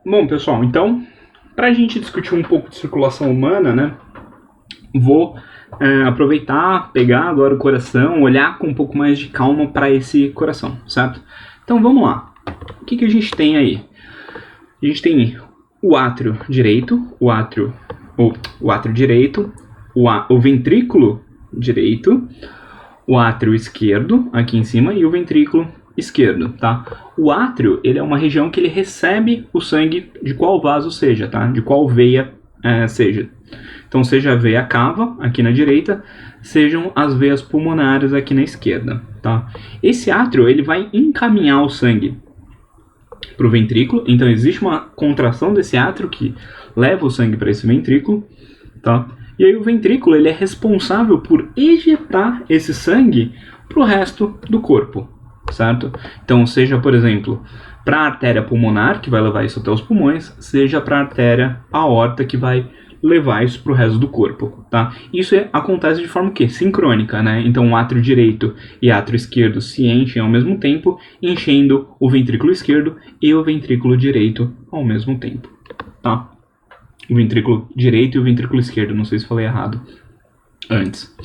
Bom, pessoal, então, para a gente discutir um pouco de circulação humana, né, vou aproveitar, pegar agora o coração, olhar com um pouco mais de calma para esse coração, certo? Então, vamos lá. O que a gente tem aí? A gente tem o átrio direito, o átrio direito, o ventrículo direito, o átrio esquerdo aqui em cima e o ventrículo esquerdo, tá? O átrio, ele é uma região que ele recebe o sangue de qual vaso seja, tá? De qual veia seja. Então, seja a veia cava aqui na direita, sejam as veias pulmonares aqui na esquerda, tá? Esse átrio, ele vai encaminhar o sangue para o ventrículo, então existe uma contração desse átrio que leva o sangue para esse ventrículo, tá? E aí o ventrículo, ele é responsável por ejetar esse sangue para o resto do corpo, certo? Então, seja, por exemplo, para a artéria pulmonar, que vai levar isso até os pulmões, seja para a artéria aorta, que vai levar isso para o resto do corpo, tá? Isso acontece de forma o quê? Sincrônica, né? Então, o átrio direito e átrio esquerdo se enchem ao mesmo tempo, enchendo o ventrículo esquerdo e o ventrículo direito ao mesmo tempo, tá? O ventrículo direito e o ventrículo esquerdo, não sei se falei errado antes,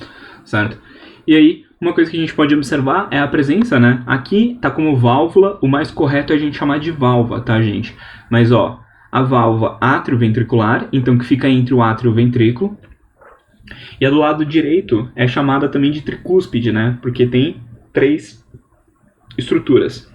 certo? E aí, uma coisa que a gente pode observar é a presença, né? Aqui tá como válvula, o mais correto é a gente chamar de válvula, tá, gente? Mas, ó, a válvula atrioventricular, então que fica entre o átrio e o ventrículo. E a do lado direito é chamada também de tricúspide, né? Porque tem 3 estruturas.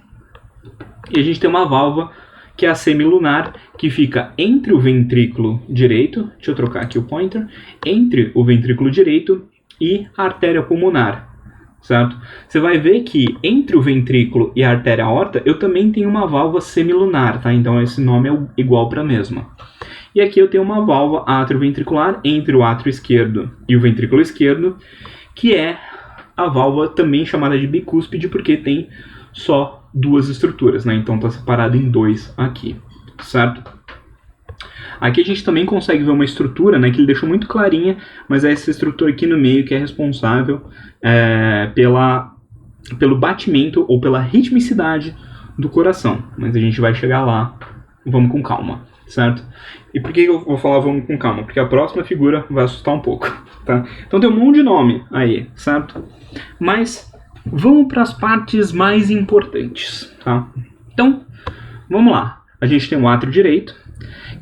E a gente tem uma válvula que é a semilunar, que fica entre o ventrículo direito, deixa eu trocar aqui o pointer, entre o ventrículo direito e a artéria pulmonar, certo? Você vai ver que entre o ventrículo e a artéria aorta, eu também tenho uma válvula semilunar, tá? Então esse nome é igual para a mesma. E aqui eu tenho uma válvula atrioventricular entre o átrio esquerdo e o ventrículo esquerdo, que é a válvula também chamada de bicúspide, porque tem só 2 estruturas, né? Então está separado em 2 aqui, certo? Aqui a gente também consegue ver uma estrutura, né, que ele deixou muito clarinha, mas é essa estrutura aqui no meio que é responsável pelo batimento ou pela ritmicidade do coração. Mas a gente vai chegar lá, vamos com calma, certo? E por que eu vou falar vamos com calma? Porque a próxima figura vai assustar um pouco, tá? Então tem um monte de nome aí, certo? Mas vamos para as partes mais importantes, tá? Então, vamos lá. A gente tem o átrio direito,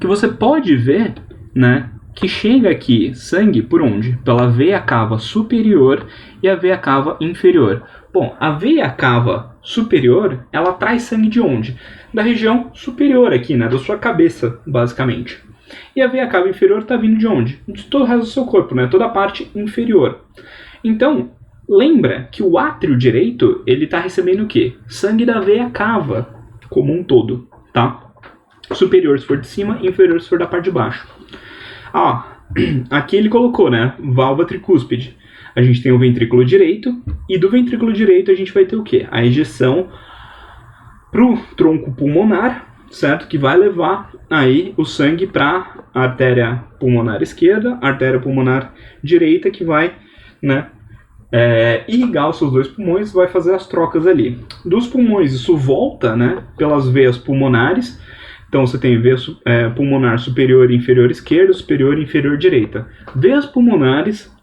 que você pode ver, né, que chega aqui sangue por onde? Pela veia cava superior e a veia cava inferior. Bom, a veia cava superior, ela traz sangue de onde? Da região superior aqui, né, da sua cabeça, basicamente. E a veia cava inferior está vindo de onde? De todo o resto do seu corpo, né, toda a parte inferior. Então, lembra que o átrio direito, ele está recebendo o quê? Sangue da veia cava, como um todo, tá? Superior se for de cima, inferior se for da parte de baixo. Aqui ele colocou, né? Válvula tricúspide. A gente tem o ventrículo direito, e do ventrículo direito a gente vai ter o quê? A ejeção pro tronco pulmonar, certo? Que vai levar aí o sangue para a artéria pulmonar esquerda, a artéria pulmonar direita, que vai, né, irrigar os seus 2 pulmões, vai fazer as trocas ali. Dos pulmões, isso volta, né, pelas veias pulmonares. Então você tem veia pulmonar superior e inferior esquerda, superior e inferior direita. Veias pulmonares,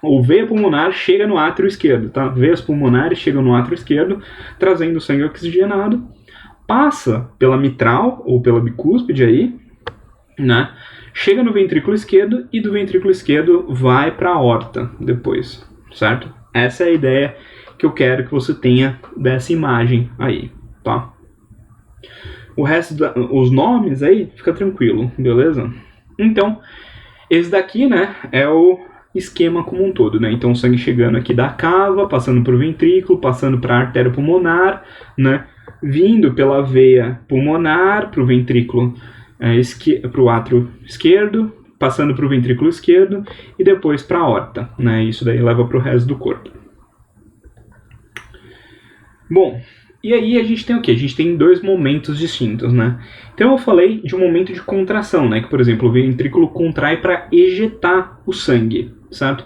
ou veia pulmonar chega no átrio esquerdo, tá? Veias pulmonares chegam no átrio esquerdo, trazendo sangue oxigenado, passa pela mitral ou pela bicúspide aí, né? Chega no ventrículo esquerdo e do ventrículo esquerdo vai para a aorta depois, certo? Essa é a ideia que eu quero que você tenha dessa imagem aí, tá? O resto, os nomes aí, fica tranquilo, beleza? Então, esse daqui, né, é o esquema como um todo, né? Então, o sangue chegando aqui da cava, passando para o ventrículo, passando para a artéria pulmonar, né? Vindo pela veia pulmonar para o ventrículo, para o átrio esquerdo, passando para o ventrículo esquerdo e depois para a aorta, né? Isso daí leva para o resto do corpo. Bom, e aí a gente tem o quê? A gente tem 2 momentos distintos, né? Então eu falei de um momento de contração, né? Que, por exemplo, o ventrículo contrai para ejetar o sangue, certo?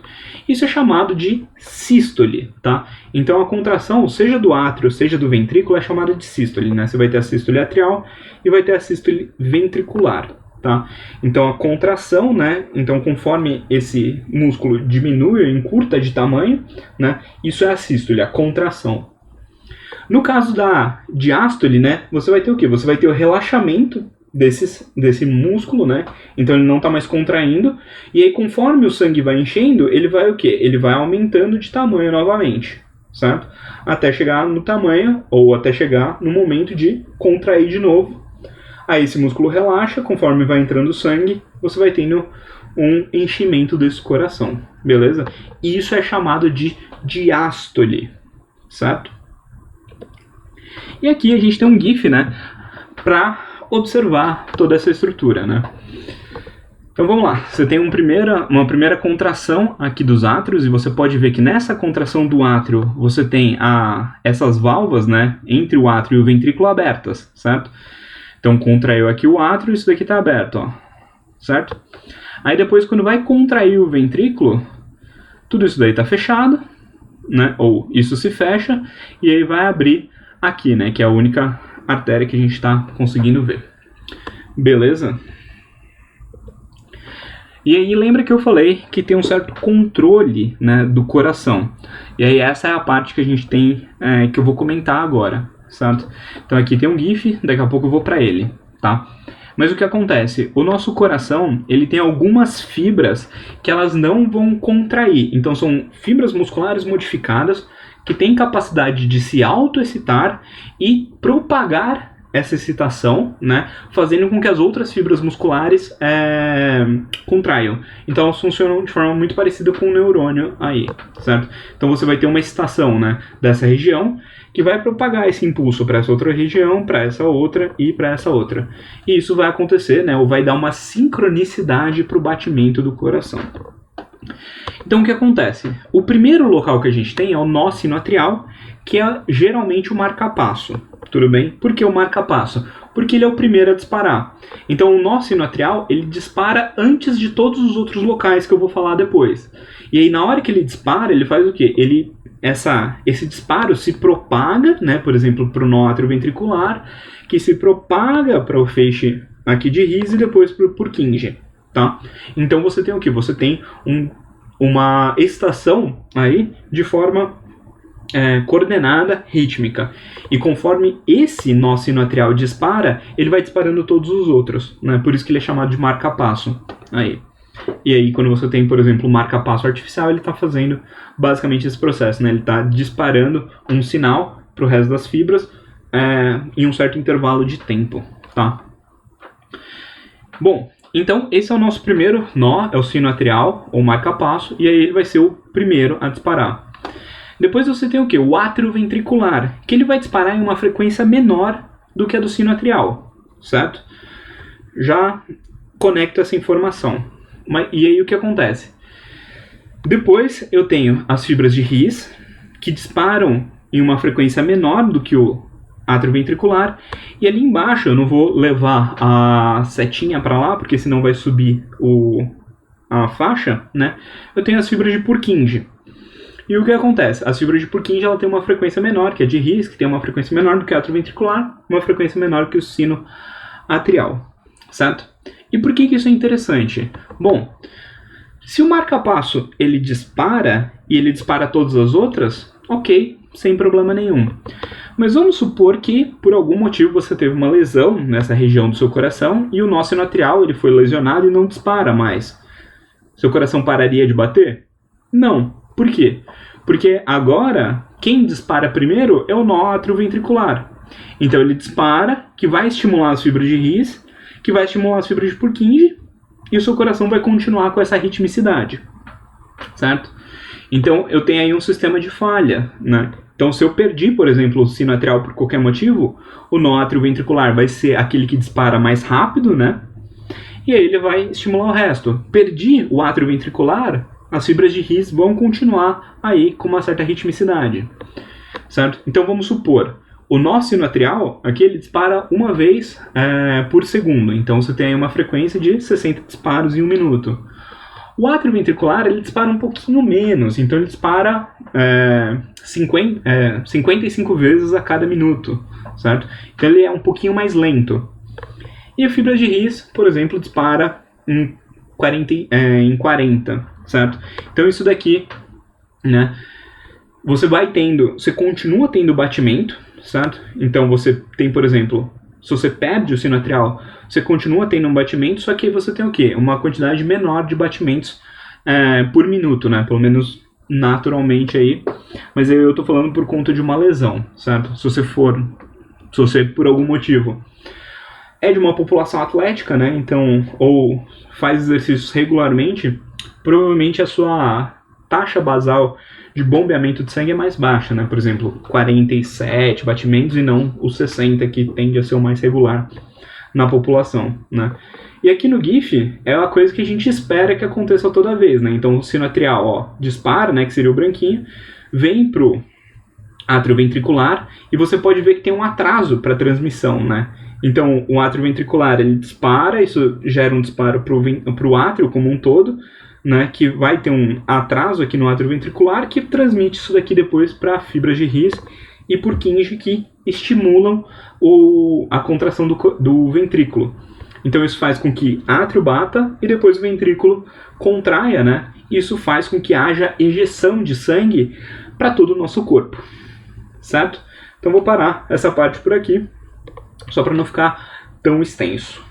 Isso é chamado de sístole, tá? Então a contração, seja do átrio, seja do ventrículo, é chamada de sístole, né? Você vai ter a sístole atrial e vai ter a sístole ventricular, tá? Então a contração, né? Então conforme esse músculo diminui ou encurta de tamanho, né? Isso é a sístole, a contração. No caso da diástole, né? Você vai ter o quê? Você vai ter o relaxamento desse músculo, né? Então ele não está mais contraindo, e aí conforme o sangue vai enchendo, ele vai o quê? Ele vai aumentando de tamanho novamente, certo? Até chegar no tamanho, ou até chegar no momento de contrair de novo. Aí esse músculo relaxa, conforme vai entrando o sangue, você vai tendo um enchimento desse coração, beleza? E isso é chamado de diástole, certo? E aqui a gente tem um GIF, né? Para observar toda essa estrutura, né? Então vamos lá, você tem uma primeira contração aqui dos átrios, e você pode ver que nessa contração do átrio você tem essas válvulas, né, entre o átrio e o ventrículo abertas, certo? Então contraiu aqui o átrio, isso daqui está aberto, ó, certo? Aí depois quando vai contrair o ventrículo, tudo isso daí está fechado, né, ou isso se fecha, e aí vai abrir aqui, né, que é a única artéria que a gente está conseguindo ver. Beleza? E aí lembra que eu falei que tem um certo controle, né, do coração. E aí essa é a parte que a gente tem, que eu vou comentar agora, certo? Então aqui tem um GIF, daqui a pouco eu vou para ele, tá? Mas o que acontece? O nosso coração, ele tem algumas fibras que elas não vão contrair. Então são fibras musculares modificadas que têm capacidade de se autoexcitar e propagar essa excitação, né, fazendo com que as outras fibras musculares contraiam. Então elas funcionam de forma muito parecida com o neurônio aí, certo? Então você vai ter uma excitação, né, dessa região que vai propagar esse impulso para essa outra região, para essa outra e para essa outra. E isso vai acontecer, né, ou vai dar uma sincronicidade para o batimento do coração. Então o que acontece? O primeiro local que a gente tem é o nó sinoatrial, que é geralmente o marca-passo. Tudo bem? Por que o marca-passo? Porque ele é o primeiro a disparar. Então o nó sinoatrial, ele dispara antes de todos os outros locais que eu vou falar depois. E aí na hora que ele dispara, ele faz o quê? Esse disparo se propaga, né, por exemplo, para o nó atrioventricular, que se propaga para o feixe aqui de His e depois para o Purkinje. Tá? Então você tem o que? Você tem uma excitação aí de forma coordenada, rítmica. E conforme esse nó sinoatrial dispara, ele vai disparando todos os outros, né? Por isso que ele é chamado de marca-passo. Aí. E aí quando você tem, por exemplo, o marca-passo artificial, ele está fazendo basicamente esse processo, né? Ele está disparando um sinal para o resto das fibras em um certo intervalo de tempo. Tá? Bom, então esse é o nosso primeiro nó, é o sinoatrial, ou marca-passo, e aí ele vai ser o primeiro a disparar. Depois você tem o que? O átrio ventricular, que ele vai disparar em uma frequência menor do que a do sinoatrial, certo? Já conecto essa informação. E aí o que acontece? Depois eu tenho as fibras de His, que disparam em uma frequência menor do que o átrio ventricular, e ali embaixo eu não vou levar a setinha para lá, porque senão vai subir a faixa, né? Eu tenho as fibras de Purkinje. E o que acontece? As fibras de Purkinje ela tem uma frequência menor, que é de His, que tem uma frequência menor do que o átrio ventricular, uma frequência menor que o sino atrial, certo? E por que isso é interessante? Bom, se o marca-passo ele dispara e ele dispara todas as outras, ok, sem problema nenhum. Mas vamos supor que, por algum motivo, você teve uma lesão nessa região do seu coração e o nó sinoatrial ele foi lesionado e não dispara mais. Seu coração pararia de bater? Não. Por quê? Porque agora, quem dispara primeiro é o nó atrioventricular. Então ele dispara, que vai estimular as fibras de His, que vai estimular as fibras de Purkinje, e o seu coração vai continuar com essa ritmicidade. Certo? Então eu tenho aí um sistema de falha, né? Então se eu perdi, por exemplo, o sino atrial por qualquer motivo, o nó atrioventricular vai ser aquele que dispara mais rápido, né? E aí ele vai estimular o resto. Perdi o atrioventricular, as fibras de His vão continuar aí com uma certa ritmicidade. Certo? Então vamos supor, o nó sinoatrial, aqui ele dispara uma vez por segundo. Então você tem aí uma frequência de 60 disparos em um minuto. O átrio ventricular, ele dispara um pouquinho menos, então ele dispara 55 vezes a cada minuto, certo? Então ele é um pouquinho mais lento. E a fibra de His, por exemplo, dispara em 40, certo? Então isso daqui, né, você continua tendo batimento, certo? Então você tem, por exemplo, se você perde o sino atrial, você continua tendo um batimento, só que você tem o quê? Uma quantidade menor de batimentos por minuto, né? Pelo menos naturalmente aí. Mas eu tô falando por conta de uma lesão, certo? Se você por algum motivo é de uma população atlética, né? Então, ou faz exercícios regularmente, provavelmente a sua taxa basal de bombeamento de sangue é mais baixa, né? Por exemplo, 47 batimentos e não os 60, que tende a ser o mais regular na população, né? E aqui no GIF é uma coisa que a gente espera que aconteça toda vez, né? Então o sino atrial, ó, dispara, né, que seria o branquinho, vem pro átrio ventricular e você pode ver que tem um atraso para transmissão, né? Então o átrio ventricular ele dispara, isso gera um disparo pro átrio como um todo, né, que vai ter um atraso aqui no átrio ventricular que transmite isso daqui depois para fibras de His e Purkinje que estimulam a contração do ventrículo. Então isso faz com que átrio bata e depois o ventrículo contraia, né? Isso faz com que haja ejeção de sangue para todo o nosso corpo, certo? Então vou parar essa parte por aqui, só para não ficar tão extenso.